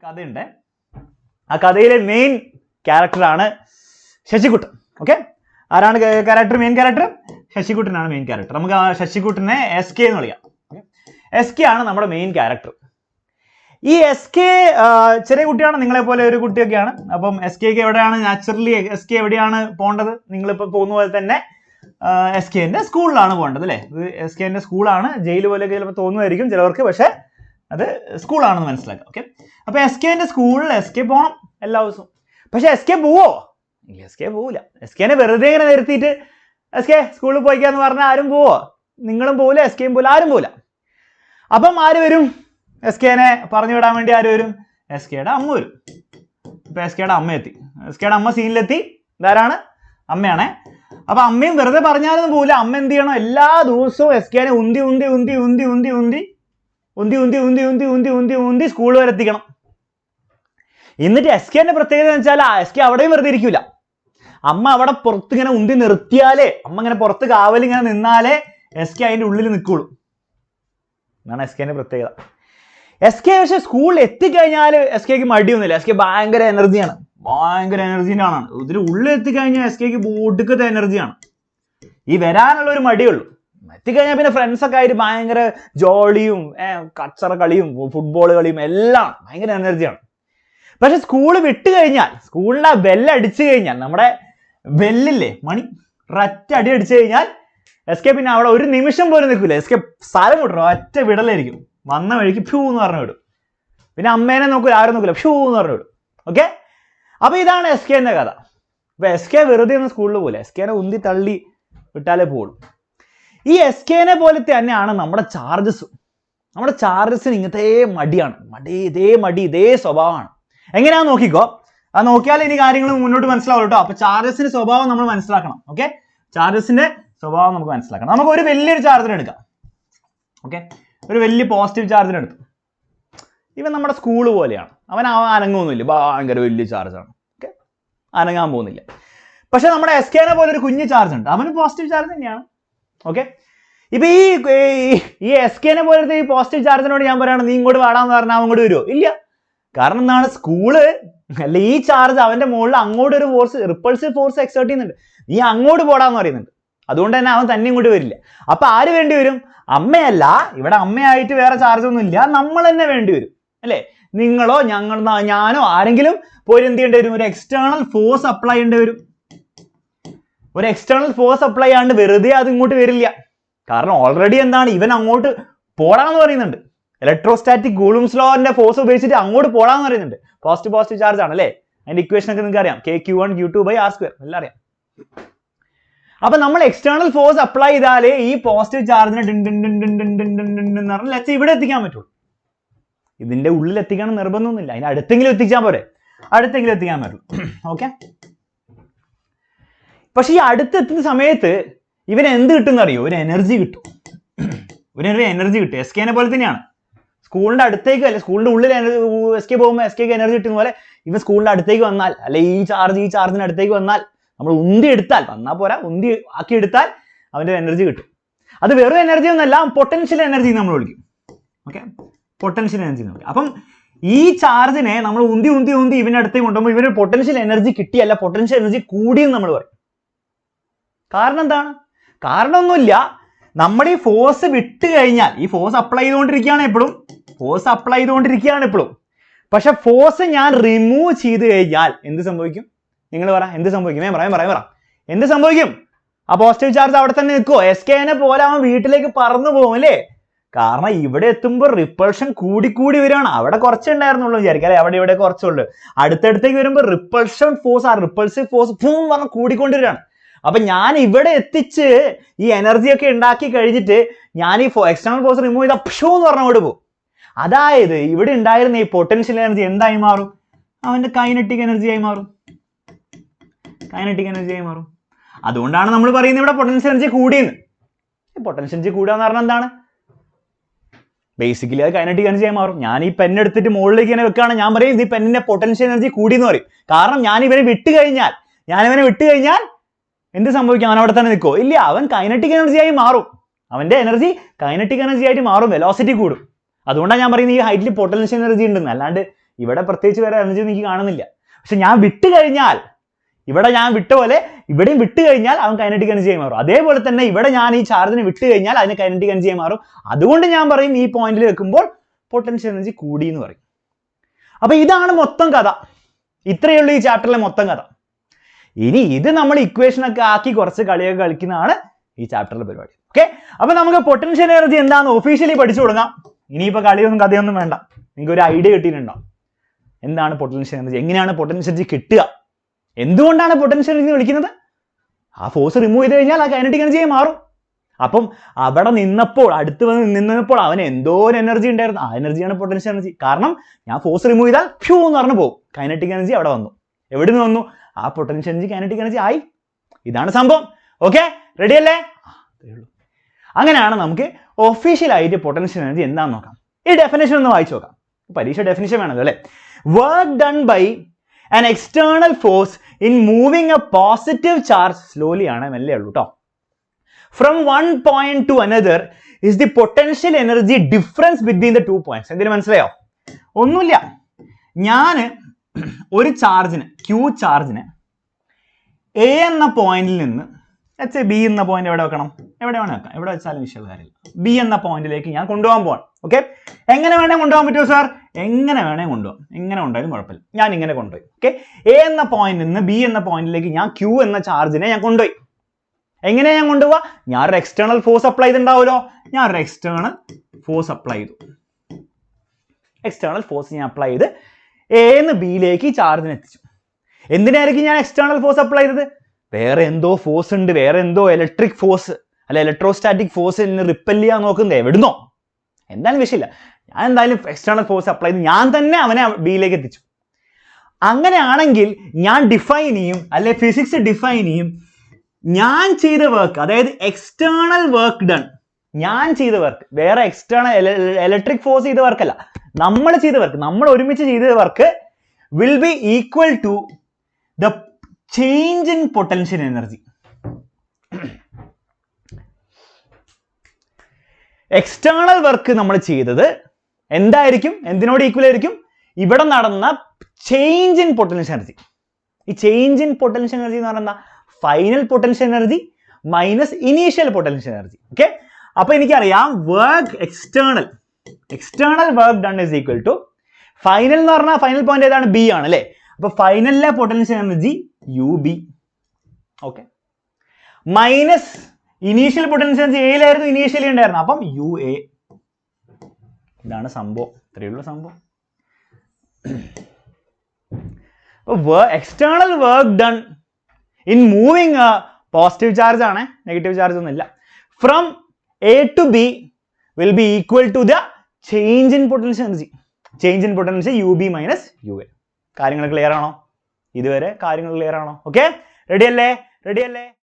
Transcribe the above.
കഥയുണ്ട്. ആ കഥയിലെ മെയിൻ ക്യാരക്ടറാണ് ശശികുട്ടൻ. ഓക്കെ, ആരാണ് ക്യാരക്ടർ? മെയിൻ ക്യാരക്ടർ ശശികുട്ടനാണ് മെയിൻ ക്യാരക്ടർ. നമുക്ക് ആ ശശികുട്ടനെ SK എന്ന് വിളിക്കാം. SK ആണ് നമ്മുടെ മെയിൻ ക്യാരക്ടർ. ഈ SK ചെറിയ കുട്ടിയാണ്, നിങ്ങളെ പോലെ ഒരു കുട്ടിയൊക്കെയാണ്. അപ്പം SK എവിടെയാണ് നാച്ചുറലി SK എവിടെയാണ് പോകേണ്ടത്? നിങ്ങളിപ്പോൾ പോകുന്ന പോലെ തന്നെ SKന്റെ സ്കൂളിലാണ് പോകേണ്ടത് അല്ലേ? ഇത് SKന്റെ സ്കൂളാണ്. ജയിൽ പോലെയൊക്കെ ചിലപ്പോൾ തോന്നുമായിരിക്കും ചിലവർക്ക്, പക്ഷെ അത് സ്കൂളാണെന്ന് മനസ്സിലാക്കാം. ഓക്കെ, അപ്പൊ SKന്റെ സ്കൂളിൽ SK പോകണം എല്ലാ ദിവസവും. പക്ഷെ SK പോവോ? SK പോവില്ല. SKനെ വെറുതെ ഇങ്ങനെ നിർത്തിയിട്ട് SK സ്കൂളിൽ പോയിക്കാന്ന് പറഞ്ഞാൽ ആരും പോവോ? നിങ്ങളും പോവില്ല, SKയും പോവില്ല, ആരും പോവില്ല. അപ്പം ആര് വരും? SKനെ പറഞ്ഞു വിടാൻ വേണ്ടി ആര് വരും? SKയുടെ അമ്മ വരും. ഇപ്പൊ SKയുടെ അമ്മ എത്തി. SKയുടെ അമ്മ സീനിലെത്തി. ഇതാരാണ്? അമ്മയാണേ. അപ്പൊ അമ്മയും വെറുതെ പറഞ്ഞാലൊന്നും പോവില്ല. അമ്മ എന്ത് ചെയ്യണം? എല്ലാ ദിവസവും SKനെ ഉന്തി ഉന്തി ഉന്തി ഉന്തി ഉന്തി ഉന്തി ഉന്തി ഉന്തി ഉന്തി ഉന്തി ഉന്തി ഉന്തി ഉന്തി സ്കൂൾ വരെ എത്തിക്കണം. എന്നിട്ട് SKന്റെ പ്രത്യേകത എന്ന് വെച്ചാൽ SK അവിടെയും വെറുതെ ഇരിക്കൂല. അമ്മ അവിടെ പുറത്ത് ഇങ്ങനെ ഉന്തി നിർത്തിയാലേ, അമ്മ ഇങ്ങനെ പുറത്ത് കാവൽ ഇങ്ങനെ നിന്നാലേ SK അതിന്റെ ഉള്ളിൽ നിൽക്കുള്ളൂ. എന്നാണ് SKന്റെ പ്രത്യേകത. SK പക്ഷെ സ്കൂളിൽ എത്തിക്കഴിഞ്ഞാൽ SKക്ക് മടിയൊന്നുമില്ല. SK ഭയങ്കര എനർജിയാണ്, ഭയങ്കര എനർജീൻ്റെ ആളാണ്. ഇതിന് ഉള്ളിൽ എത്തിക്കഴിഞ്ഞാൽ SKക്ക് ബോഡിക്കത്തെ എനർജിയാണ്. ഈ വരാനുള്ള ഒരു മടിയുള്ളൂ. എത്തിക്കഴിഞ്ഞാൽ പിന്നെ ഫ്രണ്ട്സൊക്കെ ആയിട്ട് ഭയങ്കര ജോളിയും കച്ചറ കളിയും ഫുട്ബോൾ കളിയും എല്ലാം ഭയങ്കര എനർജിയാണ്. പക്ഷെ സ്കൂള് വിട്ട് കഴിഞ്ഞാൽ, സ്കൂളിൻ്റെ ആ ബെല്ലടിച്ചു കഴിഞ്ഞാൽ, നമ്മുടെ ബെല്ലില്ലേ മണി, ഒരൊറ്റ അടി അടിച്ചു കഴിഞ്ഞാൽ SK പിന്നെ അവിടെ ഒരു നിമിഷം പോലും നിൽക്കില്ല. SK സ്ഥലം വിട്ടണം, ഒറ്റ വിടലായിരിക്കും. വന്ന വഴിക്ക് ഫ്യൂ എന്ന് പറഞ്ഞു വിടും. പിന്നെ അമ്മേനെ നോക്കില്ല, ആരും നോക്കില്ല, ഫ്യൂ എന്ന് പറഞ്ഞു വിടും. ഓക്കെ, അപ്പൊ ഇതാണ് SKന്റെ കഥ. അപ്പൊ SK വെറുതെ ഒന്നും സ്കൂളിൽ പോകില്ല. SKനെ ഉന്തി തള്ളി വിട്ടാലേ പോകുള്ളൂ. ഈ SKനെ പോലെ തന്നെയാണ് നമ്മുടെ ചാർജസും. നമ്മുടെ ചാർജസിന് ഇങ്ങനത്തെ മടിയാണ്, ഇതേ സ്വഭാവമാണ്. എങ്ങനെയാന്ന് നോക്കിക്കോ. അത് നോക്കിയാൽ ഇനി കാര്യങ്ങൾ മുന്നോട്ട് മനസ്സിലാവും കേട്ടോ. അപ്പൊ ചാർജസിന്റെ സ്വഭാവം നമ്മൾ മനസ്സിലാക്കണം. ഓക്കെ, ചാർജസിന്റെ സ്വഭാവം നമുക്ക് മനസ്സിലാക്കണം. നമുക്ക് ഒരു വലിയൊരു ചാർജർ എടുക്കാം. ഓക്കെ, ഒരു വലിയ പോസിറ്റീവ് ചാർജർ എടുത്തു. ഇവൻ നമ്മുടെ സ്കൂള് പോലെയാണ്. അവൻ അനങ്ങുമൊന്നുമില്ല, ഭയങ്കര വലിയ ചാർജാണ്. ഓക്കെ, അനങ്ങാൻ പോകുന്നില്ല. പക്ഷെ നമ്മുടെ SKനെ പോലെ ഒരു കുഞ്ഞു ചാർജ് ഉണ്ട്, അവന് പോസിറ്റീവ് ചാർജ് തന്നെയാണ്. ഓക്കെ, ഇപ്പൊ ഈ SKനെ പോലത്തെ ഈ പോസിറ്റീവ് ചാർജിനോട് ഞാൻ പറയാണ് നീ ഇങ്ങോട്ട് വാടാന്ന് പറഞ്ഞാൽ അവൻ ഇങ്ങോട്ട് വരുമോ? ഇല്ല. കാരണം എന്താണ്? സ്കൂള് അല്ല, ഈ ചാർജ് അവന്റെ മുകളിൽ അങ്ങോട്ട് ഒരു ഫോഴ്സ്, റിപ്പൾസീവ് ഫോഴ്സ് എക്സേർട്ട് ചെയ്യുന്നുണ്ട്. നീ അങ്ങോട്ട് പോടാന്ന് പറയുന്നുണ്ട്. അതുകൊണ്ട് തന്നെ അവൻ തന്നെ ഇങ്ങോട്ട് വരില്ല. അപ്പൊ ആര് വേണ്ടി വരും? അമ്മയല്ല. ഇവിടെ അമ്മയായിട്ട് വേറെ ചാർജ് ഒന്നും ഇല്ല, നമ്മൾ തന്നെ വേണ്ടി വരും അല്ലേ? നിങ്ങളോ ഞാനോ ആരെങ്കിലും പോയി എന്ത് ചെയ്യേണ്ടി വരും? ഒരു എക്സ്റ്റേണൽ ഫോഴ്സ് അപ്ലൈ ചെയ്യേണ്ടി വരും. ഒരു എക്സ്റ്റേണൽ ഫോഴ്സ് അപ്ലൈ ചെയ്യാണ്ട് വെറുതെ അത് ഇങ്ങോട്ട് വരില്ല. കാരണം ഓൾറെഡി എന്താണ്, ഇവൻ അങ്ങോട്ട് പോടാന്ന് പറയുന്നുണ്ട്. ഇലക്ട്രോസ്റ്റാറ്റിക് കൂളൂംസ് ലോന്റെ ഫോഴ്സ് ഉപയോഗിച്ചിട്ട് അങ്ങോട്ട് പോടാന്ന് പറയുന്നുണ്ട്. പോസിറ്റീവ് ചാർജ് ആണ് അല്ലേ? അതിന്റെ ഇക്വേഷൻ ഒക്കെ നിങ്ങൾക്ക് അറിയാം. KQ1 Q2/R², എല്ലാം അറിയാം. അപ്പൊ നമ്മൾ എക്സ്റ്റേണൽ ഫോഴ്സ് അപ്ലൈ ചെയ്താലേ ഈ പോസിറ്റീവ് ചാർജിനെ ഇവിടെ എത്തിക്കാൻ പറ്റുള്ളൂ. ഇതിന്റെ ഉള്ളിൽ എത്തിക്കണം നിർബന്ധമൊന്നുമില്ല. അതിന് അടുത്തെങ്കിലും എത്തിച്ചാൽ പോരെ, അടുത്തെങ്കിലും എത്തിക്കാൻ പറ്റുള്ളൂ. ഓക്കെ, പക്ഷെ ഈ അടുത്തെത്തുന്ന സമയത്ത് ഇവന് എന്ത് കിട്ടുമെന്ന് അറിയോ? ഒരു എനർജി കിട്ടും. ഇവനൊരു എനർജി കിട്ടും. SKനെ പോലെ തന്നെയാണ്. സ്കൂളിന്റെ അടുത്തേക്ക് അല്ലെ, സ്കൂളിന്റെ ഉള്ളിൽ SK പോകുമ്പോൾ SKക്ക് എനർജി കിട്ടുന്ന പോലെ ഇവൻ സ്കൂളിന്റെ അടുത്തേക്ക് വന്നാൽ, അല്ലെ ഈ ചാർജിന് അടുത്തേക്ക് വന്നാൽ, നമ്മൾ ഉന്തി എടുത്താൽ, വന്നാൽ പോരാ, ഉന്തി ആക്കി എടുത്താൽ അവന്റെ എനർജി കിട്ടും. അത് വെറും എനർജി ഒന്നല്ല, പൊട്ടൻഷ്യൽ എനർജി നമ്മൾ വിളിക്കും. ഓക്കെ, പൊട്ടൻഷ്യൽ എനർജി എന്ന് വിളിക്കും. അപ്പം ഈ ചാർജിനെ നമ്മൾ ഉന്തി ഉന്തി ഉന്തി ഇവന്റെ അടുത്തേക്ക് കൊണ്ടുപോകുമ്പോൾ ഇവന് പൊട്ടൻഷ്യൽ എനർജി കിട്ടിയല്ല, പൊട്ടൻഷ്യൽ എനർജി കൂടിയെന്ന് നമ്മൾ പറയും. കാരണം എന്താണ്? കാരണമൊന്നുമില്ല. നമ്മുടെ ഈ ഫോഴ്സ് വിട്ട് കഴിഞ്ഞാൽ, ഈ ഫോഴ്സ് അപ്ലൈ ചെയ്തുകൊണ്ടിരിക്കുകയാണ് എപ്പോഴും, പക്ഷെ ഫോഴ്സ് ഞാൻ റിമൂവ് ചെയ്ത് കഴിഞ്ഞാൽ എന്ത് സംഭവിക്കും? നിങ്ങൾ പറ, എന്ത് സംഭവിക്കും? പറയാം. എന്ത് സംഭവിക്കും? ആ പോസിറ്റീവ് ചാർജ് അവിടെ തന്നെ നിൽക്കുമോ? SKനെ പോലെ അവൻ വീട്ടിലേക്ക് പറന്നു പോകും അല്ലേ? കാരണം ഇവിടെ എത്തുമ്പോൾ റിപ്പൾഷൻ കൂടി വരികയാണ്. അവിടെ കുറച്ചേ ഉണ്ടായിരുന്നുള്ളൂ വിചാരിക്കാം അല്ലെ? അവിടെ ഇവിടെ കുറച്ചുള്ളൂ. അടുത്തടുത്തേക്ക് വരുമ്പോൾ റിപ്പൾഷൻ ഫോഴ്സ്, ആ റിപ്പൾസീവ് ഫോഴ്സ് പറഞ്ഞ് കൂടിക്കൊണ്ടിരിക്കുകയാണ്. അപ്പൊ ഞാൻ ഇവിടെ എത്തിച്ച് ഈ എനർജി ഒക്കെ ഉണ്ടാക്കി കഴിഞ്ഞിട്ട് ഞാൻ ഈ എക്സ്റ്റേണൽ ഫോഴ്സ് റിമൂവ് ചെയ്ത ഷോ എന്ന് പറഞ്ഞുകൊണ്ട് പോകും. അതായത് ഇവിടെ ഉണ്ടായിരുന്ന ഈ പൊട്ടൻഷ്യൽ എനർജി എന്തായി മാറും? അവന്റെ കൈനറ്റിക് എനർജി ആയി മാറും. അതുകൊണ്ടാണ് നമ്മൾ പറയുന്നത് ഇവിടെ പൊട്ടൻഷ്യൽ എനർജി കൂടിയെന്ന്. പൊട്ടൻഷ്യൽ എനർജി കൂടുക എന്ന് പറഞ്ഞാൽ എന്താണ്? ബേസിക്കലി അത് കൈനറ്റിക് എനർജി ആയി മാറും. ഞാൻ ഈ പെൻ എടുത്തിട്ട് മുകളിലേക്ക് ഇങ്ങനെ വെക്കുകയാണ്, ഞാൻ പറയും ഈ പെന്നിന്റെ പൊട്ടൻഷ്യൽ എനർജി കൂടി എന്ന് പറയും. കാരണം ഞാൻ ഇവനെ വിട്ട് കഴിഞ്ഞാൽ എന്ത് സംഭവിക്കും? അവൻ അവിടെ തന്നെ നിൽക്കുമോ? ഇല്ല, അവൻ കൈനറ്റിക് എനർജി ആയി മാറും. അവന്റെ എനർജി കൈനറ്റിക് എനർജി ആയിട്ട് മാറും, വെലോസിറ്റി കൂടും. അതുകൊണ്ടാണ് ഞാൻ പറയുന്നത് ഈ ഹൈറ്റിൽ പൊട്ടൻഷ്യൽ എനർജി ഉണ്ടെന്ന്. അല്ലാണ്ട് ഇവിടെ പ്രത്യേകിച്ച് വേറെ എനർജി എനിക്ക് കാണുന്നില്ല. പക്ഷെ ഞാൻ വിട്ട് കഴിഞ്ഞാൽ, ഇവിടെ ഞാൻ വിട്ട പോലെ ഇവിടെയും വിട്ട് കഴിഞ്ഞാൽ അവൻ കൈനറ്റിക് എനർജി ആയി മാറും. അതേപോലെ തന്നെ ഇവിടെ ഞാൻ ഈ ചാർജിനെ വിട്ട് കഴിഞ്ഞാൽ അതിന് കൈനറ്റിക് എനർജി ആയി മാറും. അതുകൊണ്ട് ഞാൻ പറയും ഈ പോയിന്റിൽ വെക്കുമ്പോൾ പൊട്ടൻഷ്യൽ എനർജി കൂടി എന്ന് പറയും. അപ്പൊ ഇതാണ് മൊത്തം കഥ. ഇത്രയേ ഉള്ളൂ ഈ ചാപ്റ്ററിലെ മൊത്തം കഥ. ഇനി ഇത് നമ്മൾ ഇക്വേഷൻ ഒക്കെ ആക്കി കുറച്ച് കളിയൊക്കെ കളിക്കുന്നതാണ് ഈ ചാപ്റ്ററിലെ പരിപാടി. ഓക്കെ, അപ്പൊ നമുക്ക് പൊട്ടൻഷ്യൽ എനർജി എന്താണെന്ന് ഒഫീഷ്യലി പഠിച്ചു തുടങ്ങാം. ഇനിയിപ്പോ കളിയൊന്നും കഥയൊന്നും വേണ്ട, നിങ്ങൾക്ക് ഒരു ഐഡിയ കിട്ടിയിട്ടുണ്ടാവും എന്താണ് പൊട്ടൻഷ്യൽ എനർജി, എങ്ങനെയാണ് പൊട്ടൻഷ്യൽ എനർജി കിട്ടുക, എന്തുകൊണ്ടാണ് പൊട്ടൻഷ്യൽ എനർജി വിളിക്കുന്നത്. ആ ഫോഴ്സ് റിമൂവ് ചെയ്ത് കഴിഞ്ഞാൽ ആ കൈനറ്റിക് എനർജിയായി മാറും. അപ്പം അവിടെ നിന്നപ്പോൾ, അടുത്ത് വന്ന് നിന്നപ്പോൾ അവന് എന്തോ ഒരു എനർജി ഉണ്ടായിരുന്നു, ആ എനർജിയാണ് പൊട്ടൻഷ്യൽ എനർജി. കാരണം ഞാൻ ഫോഴ്സ് റിമൂവ് ചെയ്താൽ ഫ്യൂ എന്ന് പറഞ്ഞു പോകും, കൈനറ്റിക് എനർജി അവിടെ വന്നു. എവിടെ നിന്ന് വന്നു? ആ പൊട്ടൻഷ്യൽ എനർജി കൈനറ്റിക് എനർജി ആയി. ഇതാണ് സംഭവം. ഓക്കെ, റെഡി അല്ലേ? അങ്ങനെയാണ് നമുക്ക് ഒഫീഷ്യലായിട്ട് പൊട്ടൻഷ്യൽ എനർജി എന്താണെന്ന് നോക്കാം. ഈ ഡെഫിനേഷൻ ഒന്ന് വായിച്ചു നോക്കാം. പരീക്ഷ ഡെഫിനേഷൻ വേണമല്ലോ അല്ലേ? Work done by an external force in moving a positive charge slowly ആണ്, മെല്ലെ ഉള്ളൂ കേട്ടോ. From one point to another is the potential energy difference between the 2 points. എന്തിനു മനസ്സിലായോ? ഒന്നുമില്ല, ഞാൻ ഒരു ചാർജിന്, ക്യൂ ചാർജിന് എ എന്ന പോയിന്റിൽ നിന്ന് ബി എന്ന പോയിന്റ് എവിടെ വെക്കണം? എവിടെ വേണം വെക്കാം, എവിടെ വെച്ചാലും വിഷയമുള്ള കാര്യമില്ല. ബി എന്ന പോയിന്റിലേക്ക് ഞാൻ കൊണ്ടുപോകാൻ പോവാണ്. ഓക്കെ, എങ്ങനെ വേണേ കൊണ്ടുപോകാൻ പറ്റുമോ സാർ? എങ്ങനെ വേണേ കൊണ്ടുപോകാം, എങ്ങനെ ഉണ്ടായാലും കുഴപ്പമില്ല. ഞാൻ ഇങ്ങനെ കൊണ്ടുപോയി. ഓക്കെ, എ എന്ന പോയിന്റിൽ നിന്ന് ബി എന്ന പോയിന്റിലേക്ക് ഞാൻ ക്യൂ എന്ന ചാർജിനെ ഞാൻ കൊണ്ടുപോയി. എങ്ങനെയാ ഞാൻ കൊണ്ടുപോവാ? ഞാനൊരു എക്സ്റ്റേണൽ ഫോഴ്സ് അപ്ലൈ ചെയ്തിട്ടുണ്ടാവുമല്ലോ. ഞാനൊരു എക്സ്റ്റേണൽ ഫോഴ്സ് അപ്ലൈ ചെയ്തു. എക്സ്റ്റേണൽ ഫോഴ്സ് ഞാൻ അപ്ലൈ ചെയ്ത് എന്ന് ബിയിലേക്ക് ചാർജിനെ എത്തിച്ചു. എന്തിനായിരിക്കും ഞാൻ എക്സ്റ്റേണൽ ഫോഴ്സ് അപ്ലൈ ചെയ്തത്? വേറെ എന്തോ ഫോഴ്സ് ഉണ്ട്, വേറെ എന്തോ ഇലക്ട്രിക് ഫോഴ്സ് അല്ല ഇലക്ട്രോസ്റ്റാറ്റിക് ഫോഴ്സ് എന്നെ റിപ്പൽ ചെയ്യാൻ നോക്കുന്നത് എവിടുന്നോ, എന്തായാലും വിഷയമില്ല. ഞാൻ എന്തായാലും എക്സ്റ്റേണൽ ഫോഴ്സ് അപ്ലൈ ചെയ്ത് ഞാൻ തന്നെ അവനെ ബിയിലേക്ക് എത്തിച്ചു. അങ്ങനെയാണെങ്കിൽ ഞാൻ ഡിഫൈൻ ചെയ്യും, അല്ലെ ഫിസിക്സ് ഡിഫൈൻ ചെയ്യും, ഞാൻ ചെയ്ത വർക്ക്, അതായത് എക്സ്റ്റേണൽ വർക്ക് ഡൺ, ഞാൻ ചെയ്ത വർക്ക്, വേറെ എക്സ്റ്റേണൽ ഇലക്ട്രിക് ഫോഴ്സ് ചെയ്ത വർക്കല്ല, നമ്മൾ ചെയ്ത വർക്ക്, നമ്മൾ ഒരുമിച്ച് ചെയ്ത work will be equal to the change in potential energy. External work നമ്മൾ ചെയ്തത് എന്തായിരിക്കും, എന്തിനോട് ഈക്വൽ ആയിരിക്കും? ഇവിടെ നടന്ന ചേഞ്ച് ഇൻ പൊട്ടൻഷ്യൽ എനർജി. ഈ ചേഞ്ച് ഇൻ പൊട്ടൻഷ്യൽ എനർജി എന്ന് പറയുന്ന final potential energy minus initial potential energy. Okay, അപ്പൊ എനിക്കറിയാം work external work done is equal to final എന്ന് പറഞ്ഞാൽ ഫൈനൽ പോയിന്റ് ഏതാണ്? ബി ആണ് അല്ലേ? അപ്പൊ ഫൈനലിലെ potential energy U B. Okay, minus initial potential energy എയിലായിരുന്നു, ഇനീഷ്യലി ഉണ്ടായിരുന്നു, അപ്പം യു എ. ഇതാണ് സംഭവം, ഇത്രയുള്ള സംഭവം. External work done in moving positive charge ആണ്, നെഗറ്റീവ് ചാർജ് ഒന്നും ഇല്ല. From A to B will be equal to the change in potential energy. Change in potential U B minus U A. കാര്യങ്ങൾ clear ആണോ? ഇതുവരെ കാര്യങ്ങൾ clear ആണോ? Okay, ready അല്ലേ?